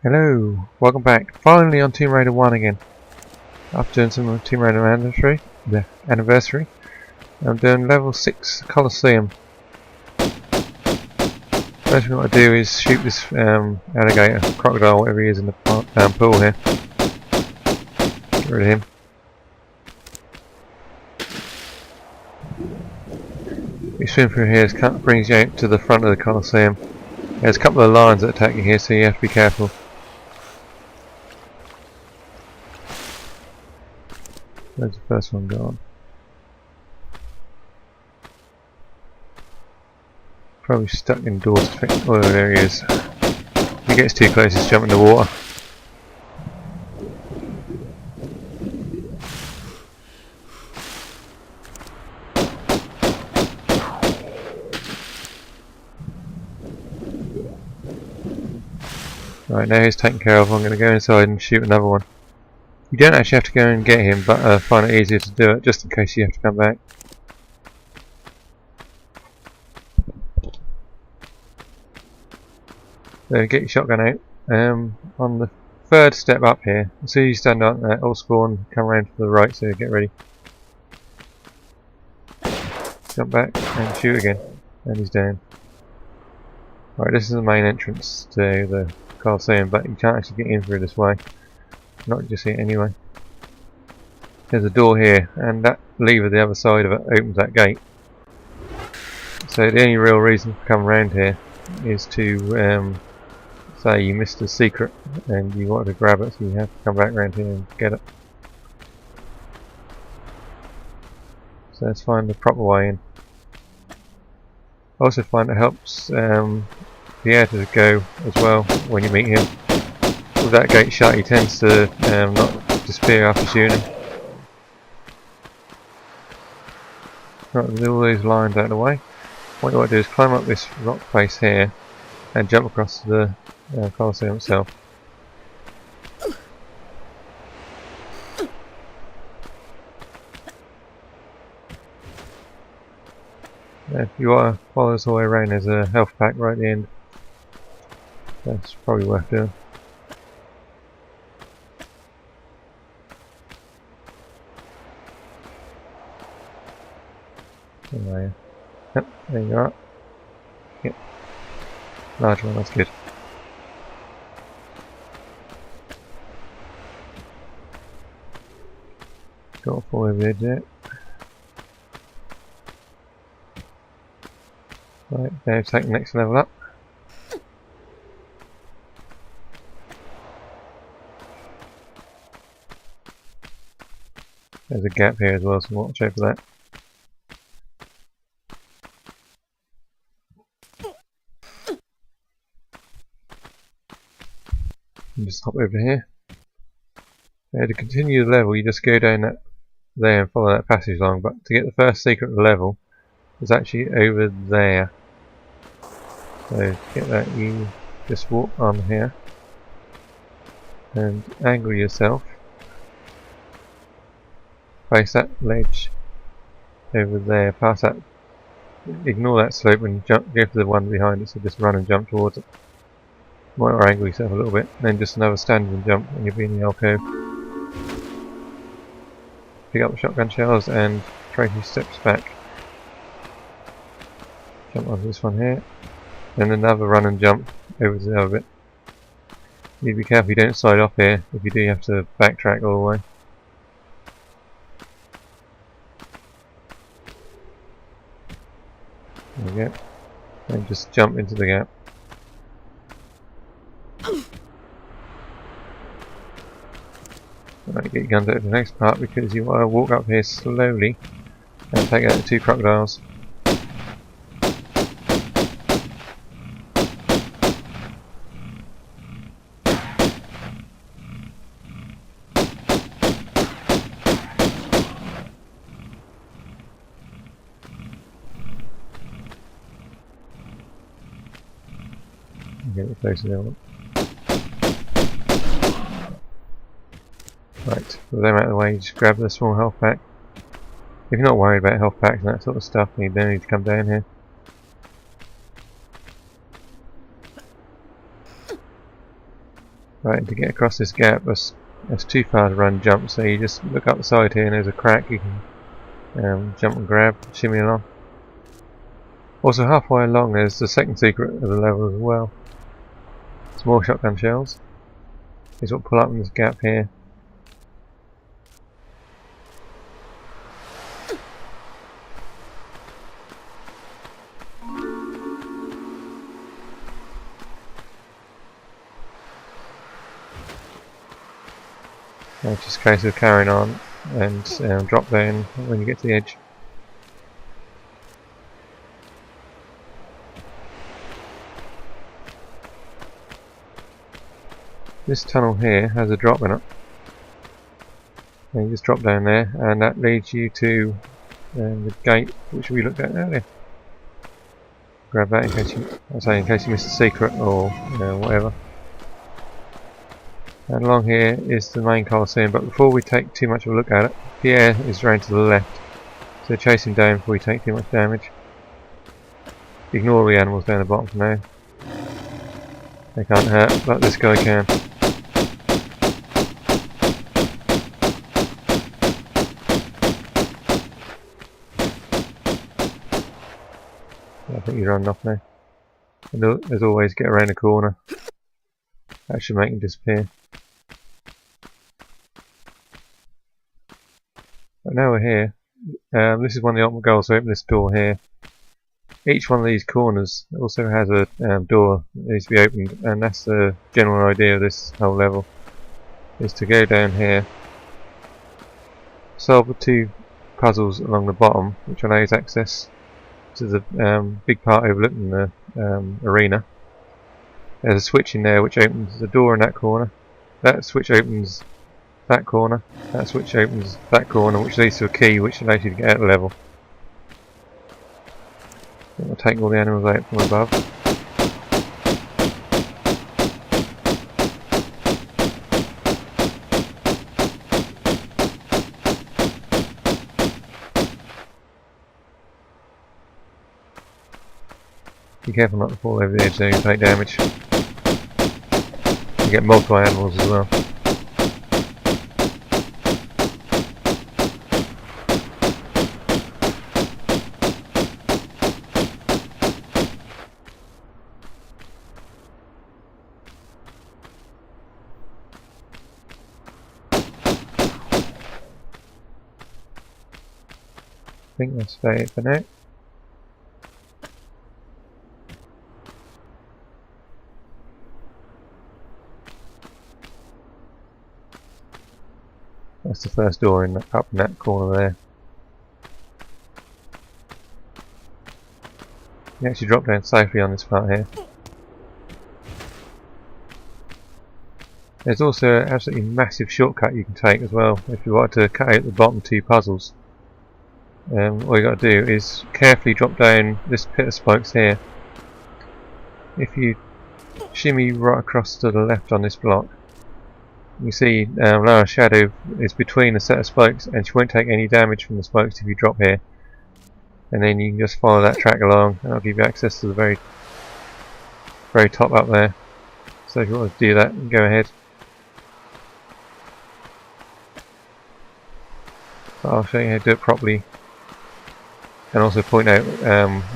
Hello, welcome back. Finally on Tomb Raider 1 again. After doing some Tomb Raider anniversary, I'm doing level 6 Collosseum. First thing I want to do is shoot this alligator, crocodile, whatever he is in the pool here. Get rid of him. You swim through here, it brings you out to the front of the Collosseum. There's a couple of lions that attack you here, so you have to be careful. Where's the first one gone? Probably stuck indoors. Oh, there he is. If he gets too close, he's jumping in the water. Right, now he's taken care of. I'm going to go inside and shoot another one. You don't actually have to go and get him, but I find it easier to do it just in case you have to come back. So get your shotgun out. On the third step up here, as soon as you stand on that, all spawn, come around to the right, so get ready. Jump back and shoot again, and he's down. Right, this is the main entrance to the Collosseum, but you can't actually get in through this way. Not just here anyway. There's a door here, and that lever the other side of it opens that gate. So the only real reason to come around here is to say you missed a secret and you wanted to grab it, so you have to come back around here and get it. So let's find the proper way in. I also find it helps the air to go as well when you meet him. With that gate shut, he tends to not disappear after shooting. Right, with all those lines out of the way, what you want to do is climb up this rock face here and jump across the Collosseum itself. If you want to follow this all the way around, there's a health pack right at the end. That's probably worth doing. Yep, there you are. Yep. Large one, that's good. Got a fall over the edge there. Right, now take the next level up. There's a gap here as well, so watch out for that. Just hop over here. To continue the level, you just go down that there and follow that passage along. But to get the first secret of the level, it's actually over there. So to get that, you just walk on here and angle yourself. Face that ledge over there. Past that. Ignore that slope and jump. Go for the one behind it. So just run and jump towards it. Might angle yourself a little bit, then just another standing jump and you'll be in the alcove. Pick up the shotgun shells and try a few steps back. Jump onto this one here, then another run and jump over to the other bit. You need to be careful you don't slide off here. If you do, you have to backtrack all the way. There we go. And just jump into the gap. Right, get your guns out to the next part because you want to walk up here slowly and take out the two crocodiles. Get it closer there. Right, with them out of the way, you just grab the small health pack. If you're not worried about health packs and that sort of stuff, you don't need to come down here. Right, to get across this gap, that's too far to run jump, so you just look up the side here and there's a crack you can jump and grab, shimmy along. Also halfway along there's the second secret of the level as well. Small shotgun shells. These will pull up in this gap here. And it's just a case of carrying on and drop down when you get to the edge. This tunnel here has a drop in it. And you just drop down there, and that leads you to the gate which we looked at earlier. Grab that in case in case you missed a secret or whatever. And along here is the main Collosseum, but before we take too much of a look at it, Pierre is round to the left, so chase him down before we take too much damage. Ignore the animals down the bottom for now. They can't hurt, but this guy can. I think he's running off now. And as always, get around the corner. That should make him disappear. But now we're here. This is one of the ultimate goals, so open this door here. Each one of these corners also has a door that needs to be opened, and that's the general idea of this whole level, is to go down here, solve the two puzzles along the bottom, which allows access to the big part overlooking the arena. There's a switch in there which opens the door in that corner. That switch opens that corner. That switch opens that corner, which leads to a key which allows you to get out of the level. We'll take all the animals out from above. Be careful not to fall over the edge there, you take damage. You get multiple animals as well. I think that's about it for now. That's the first door up in that corner there. You actually drop down safely on this part here. There's also an absolutely massive shortcut you can take as well if you want to cut out the bottom two puzzles. All you got to do is carefully drop down this pit of spikes here. If you shimmy right across to the left on this block, you see Lara's shadow is between a set of spikes, and she won't take any damage from the spikes if you drop here. And then you can just follow that track along, and that'll give you access to the very top up there. So if you want to do that, go ahead. But I'll show you how to do it properly, and also point out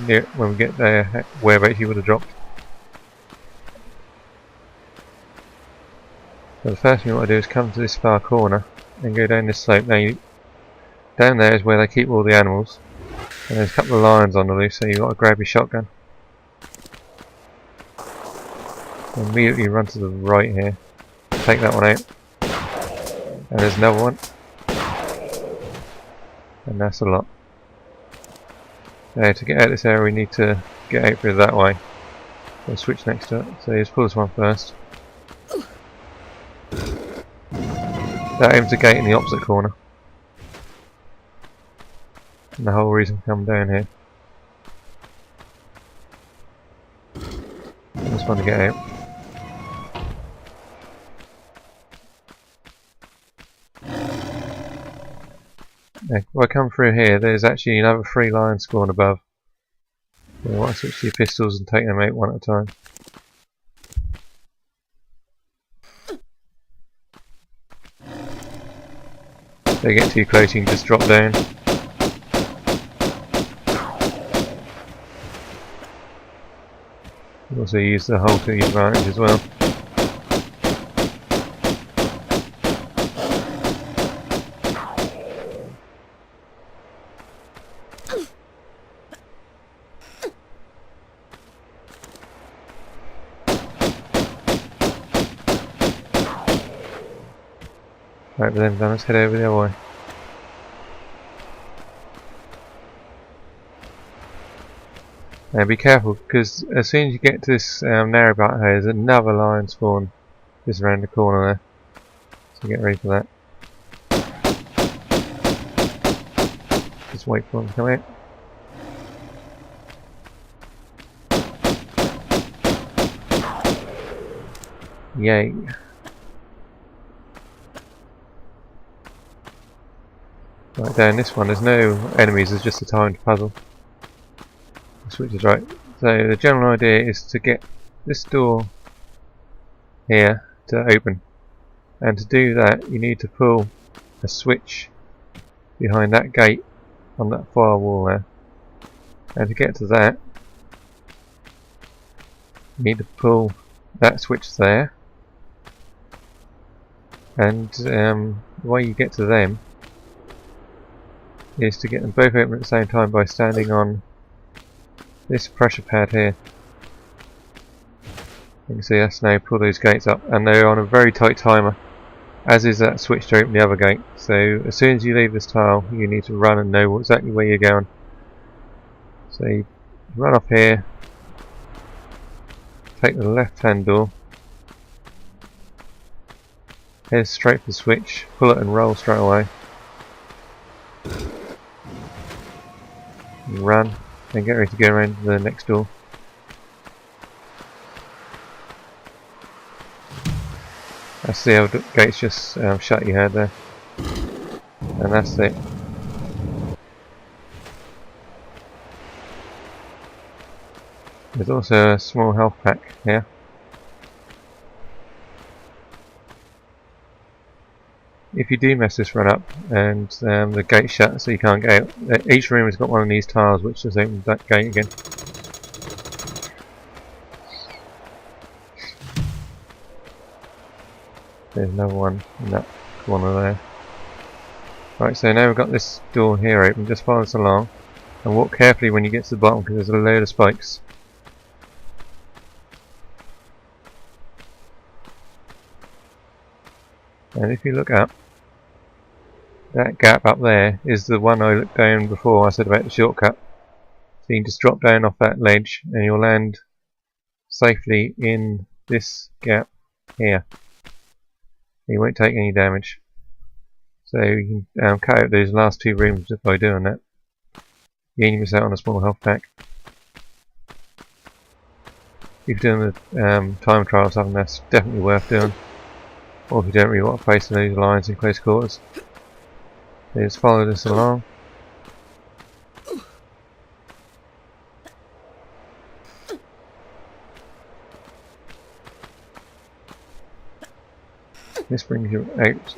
near when we get there whereabouts you would have dropped. So the first thing you want to do is come to this far corner and go down this slope. Now down there is where they keep all the animals, and there's a couple of lions on the loose, so you've got to grab your shotgun. And immediately run to the right here, take that one out, and there's another one, and that's a lot. Now to get out of this area we need to get out through that way. We'll switch next to it, so just pull this one first. That opens a gate in the opposite corner. And the whole reason to come down here. I just want to get out. Now, if I come through here, there's actually another 3 lions spawn above. So I want to switch to your pistols and take them out one at a time. they get too close, you can just drop down. You also use the hole to your advantage as well. Right, but then let's head over the other way. Now be careful, because as soon as you get to this narrow part here, there's another lion spawn just around the corner there. So get ready for that. Just wait for them to come out. Yay. Right, down this one, there's no enemies, there's just a timed puzzle. Switch is right. So the general idea is to get this door here to open, and to do that you need to pull a switch behind that gate on that far wall there, and to get to that you need to pull that switch there, and the way you get to them is to get them both open at the same time by standing on this pressure pad here. You can see us now pull those gates up, and they're on a very tight timer, as is that switch to open the other gate. So as soon as you leave this tile you need to run and know exactly where you're going. So you run off here, take the left hand door, head straight for the switch, pull it and roll straight away. Run and get ready to go around the next door. That's the other gate's just shut you had there, and that's it. There's also a small health pack here. If you do mess this run up and the gate's shut so you can't get out, each room has got one of these tiles which just opens that gate again. There's another one in that corner there. Right, so now we've got this door here open. Just follow us along and walk carefully when you get to the bottom, because there's a load of spikes. And if you look up, that gap up there is the one I looked down before I said about the shortcut. So you can just drop down off that ledge and you'll land safely in this gap here. You won't take any damage. So you can cut out those last two rooms just by doing that. You only miss out on a small health pack. If you're doing the time trial or something, that's definitely worth doing. Or if you don't really want to face those lions in close quarters. So just follow this along. This brings you out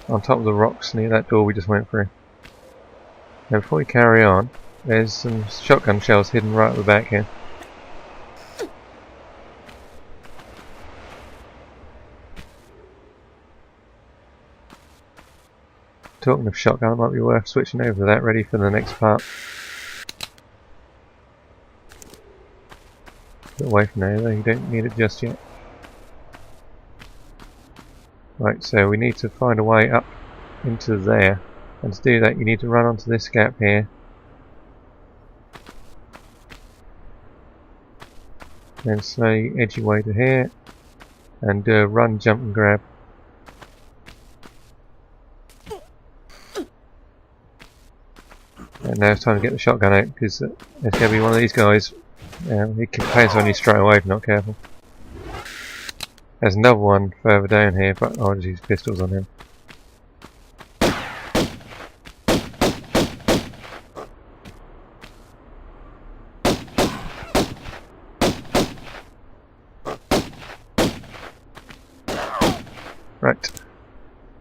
on top of the rocks near that door we just went through. Now before we carry on, there's some shotgun shells hidden right at the back here. Talking of shotgun, it might be worth switching over to that, ready for the next part. Get away from there though, you don't need it just yet. Right, so we need to find a way up into there, and to do that you need to run onto this gap here. Then slowly edge your way to here, and run, jump and grab. And now it's time to get the shotgun out, because there's going to be one of these guys. He can pounce on you straight away if you're not careful. There's another one further down here, but I'll just use pistols on him. Right,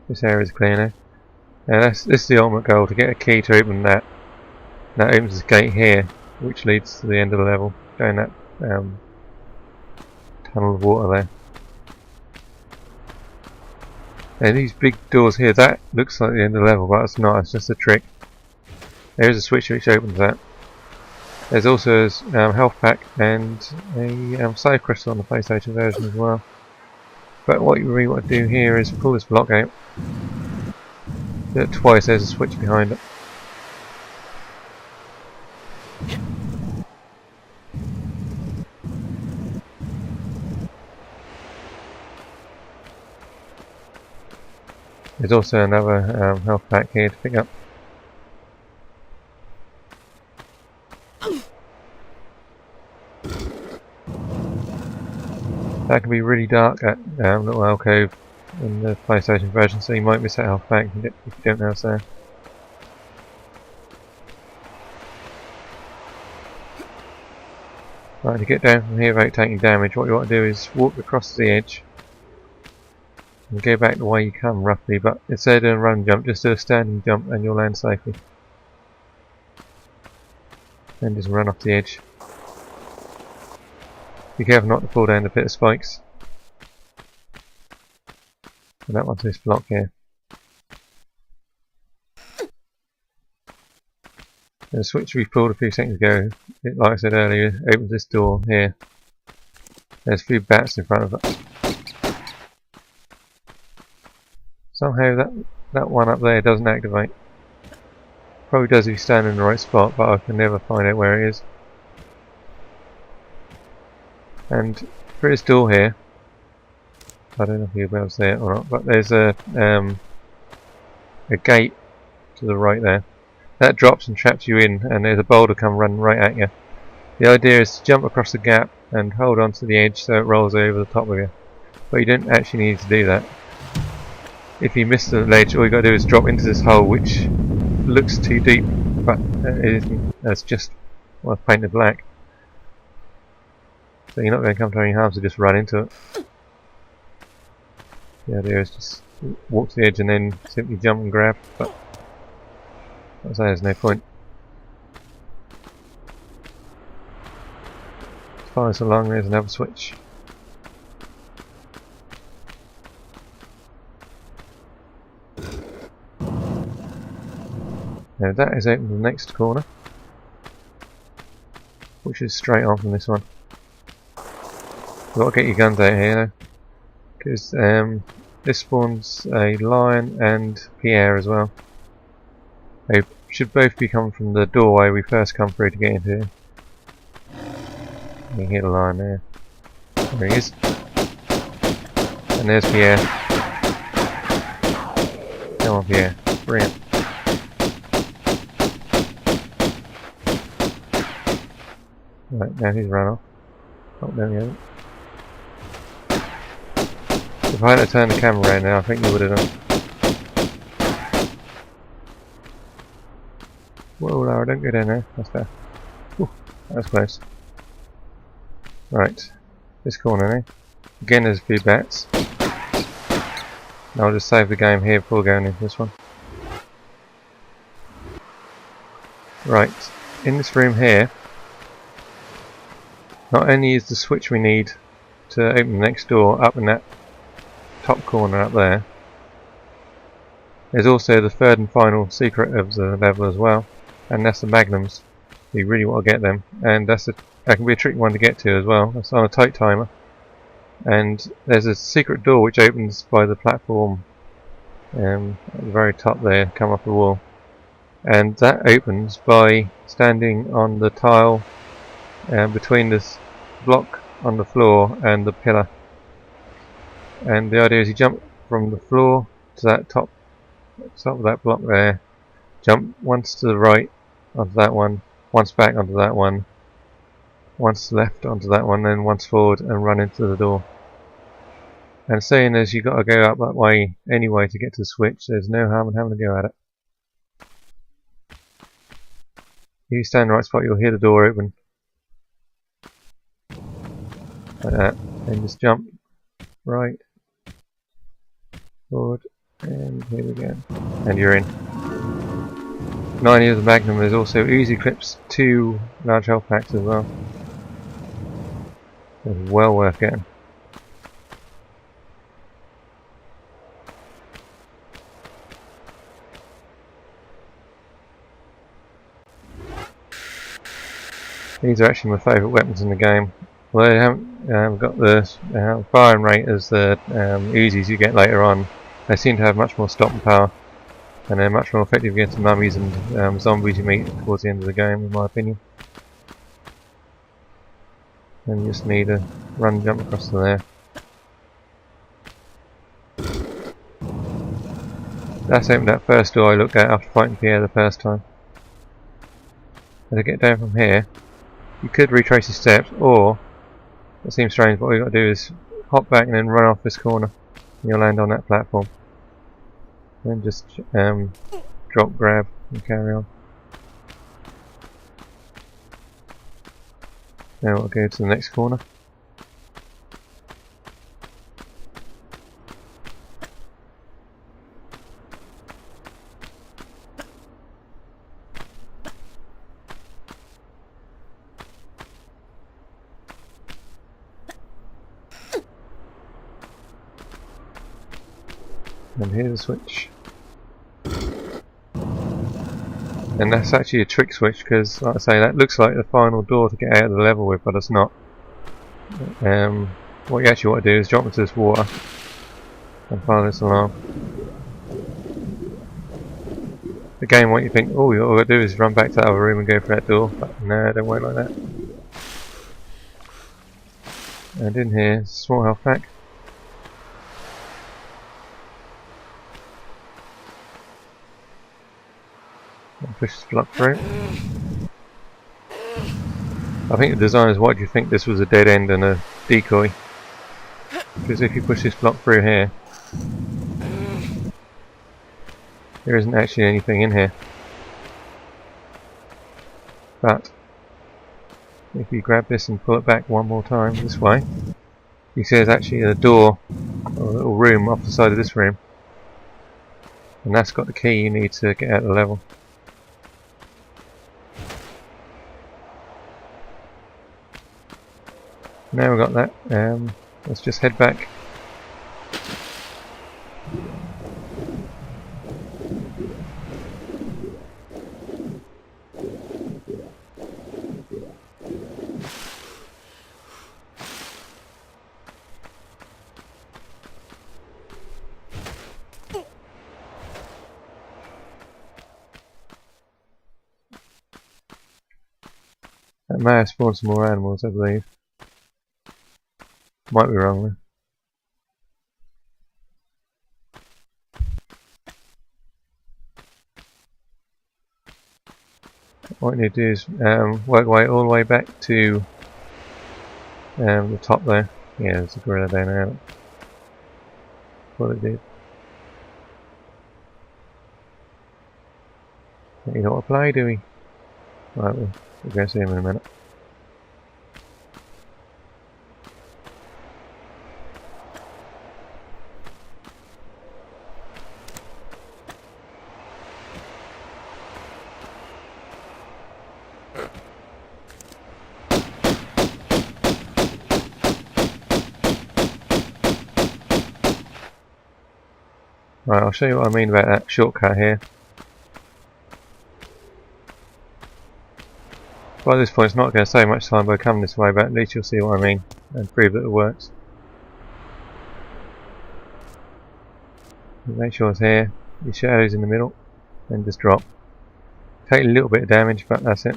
this area is clear now. Now this is the ultimate goal, to get a key to open that. That opens this gate here, which leads to the end of the level, down that tunnel of water there. Now these big doors here, that looks like the end of the level, but it's not, it's just a trick. There is a switch which opens that. There's also a health pack and a save crystal on the PlayStation version as well. But what you really want to do here is pull this block out. Do it twice, there's a switch behind it. There's also another health pack here to pick up. That can be really dark, that little alcove in the PlayStation version, so you might miss that health pack if you don't know what's there. Right, to get down from here without taking damage, what you want to do is walk across the edge and go back the way you come roughly, but instead of doing a run jump, just do a standing jump and you'll land safely. Then just run off the edge. Be careful not to fall down the pit of spikes. And that one's this block here. And the switch we pulled a few seconds ago, like I said earlier, opens this door here. There's a few bats in front of it. Somehow that one up there doesn't activate. Probably does if you stand in the right spot, but I can never find out where it is. And through this door here, I don't know if you'll be able to see it or not, but there's a gate to the right there. That drops and traps you in, and there's a boulder come running right at you. The idea is to jump across the gap and hold on to the edge so it rolls over the top of you. But you don't actually need to do that. If you miss the ledge, all you got to do is drop into this hole, which looks too deep, but it isn't. It's just painted black. So you're not going to come to any harm to just run into it. The idea is just walk to the edge and then simply jump and grab, but as I say, there's no point. As far as along, there's another switch. Now that is open to the next corner, which is straight on from this one. You've got to get your guns out here, because this spawns a lion and Pierre as well. They should both be coming from the doorway we first come through to get into here. You can hear the lion there. There he is. And there's Pierre. Come on, Pierre. Brilliant. Right, now he's run off. Oh, there we go. If I hadn't turned the camera around now, I think you would have done. Whoa, Lara, don't go down there. That's better. Ooh, that was close. Right, this corner now. Again, there's a few bats. I'll just save the game here before going into this one. Right, in this room here, not only is the switch we need to open the next door up in that top corner up there, there's also the third and final secret of the level as well, and that's the magnums. You really want to get them, and that can be a tricky one to get to as well. It's on a tight timer, and there's a secret door which opens by the platform at the very top there, come off the wall, and that opens by standing on the tile between this block on the floor and the pillar. And the idea is you jump from the floor to that top of that block there, jump once to the right onto that one, once back onto that one, once left onto that one, then once forward and run into the door. And seeing as you've got to go up that way anyway to get to the switch, there's no harm in having a go at it. If you stand in the right spot, you'll hear the door open. Like that. Then just jump right, forward, And here we go. And you're in. 9 years of Magnum. There's also easy clips, 2 large health packs as well. It's well worth getting. These are actually my favourite weapons in the game. Well, they haven't got the firing rate as the Uzis you get later on. They seem to have much more stopping power, and they're much more effective against mummies and zombies you meet towards the end of the game, in my opinion. And you just need to run and jump across to there. That's opened that first door I looked at after fighting Pierre the first time. And to get down from here, you could retrace your steps, or it seems strange, what we've got to do is hop back and then run off this corner, and you'll land on that platform. Then just drop, grab, and carry on. Now we'll go to the next corner. And here's a switch. And that's actually a trick switch because, like I say, that looks like the final door to get out of the level with, but it's not. What you actually want to do is drop into this water and follow this along. Again, what you think, oh, all you got to do is run back to that other room and go for that door, but no, it don't work like that. And in here, small health pack. And push this block through. I think the designers wanted you to think this was a dead end and a decoy. Because if you push this block through here, there isn't actually anything in here. But if you grab this and pull it back one more time this way, you see there's actually a door or a little room off the side of this room. And that's got the key you need to get out of the level. Now we've got that, let's just head back. That may have spawned some more animals, I believe. Might be wrong though. What you need to do is work way all the way back to the top there. Yeah, there's a gorilla down there. That's what it did. You don't want to play, do we? Right, we'll go see him in a minute. Right, I'll show you what I mean about that shortcut here. By this point it's not going to save much time by coming this way, but at least you'll see what I mean and prove that it works. Make sure it's here, your shadow's in the middle, and just drop. Take a little bit of damage, but that's it.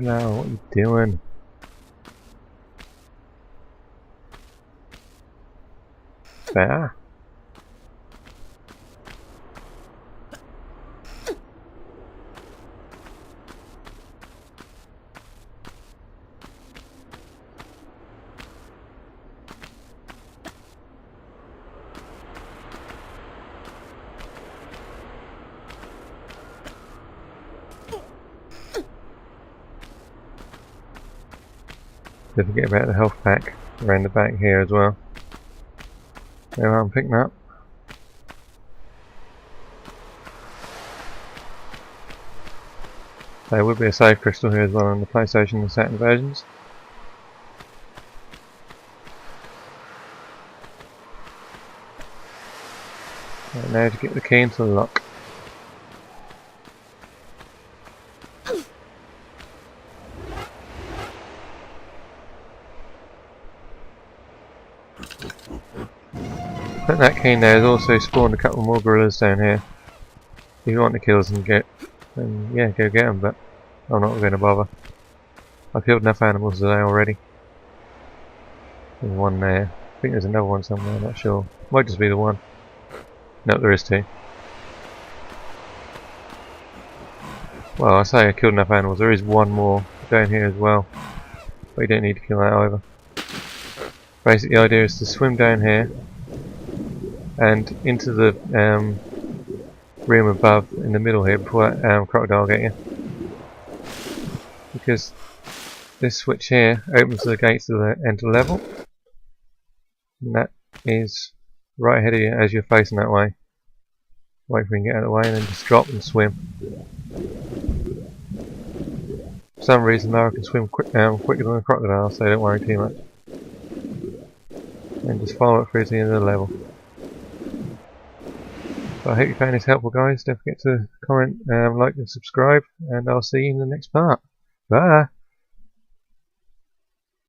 No, what are you doing? Better. Don't forget about the health pack around the back here as well. There I'm picking up. There would be a save crystal here as well on the PlayStation and Saturn versions. Right, now to get the key into the lock. I think that key now has also spawned a couple more gorillas down here. If you want to kill them, then yeah, go get them, but I'm not going to bother. I've killed enough animals today already. There's one there. I think there's another one somewhere, I'm not sure. Might just be the one. No, there is two. Well, I say I killed enough animals. There is one more down here as well. But you don't need to kill that either. Basically, the idea is to swim down here and into the room above in the middle here before that crocodile get you. Because this switch here opens the gates to the enter level. And that is right ahead of you as you're facing that way. Wait for him to get out of the way and then just drop and swim. For some reason though I can swim quicker than a crocodile, so don't worry too much. And just follow it through to the end of the level. So I hope you found this helpful, guys. Don't forget to comment, like and subscribe, and I'll see you in the next part. Bye!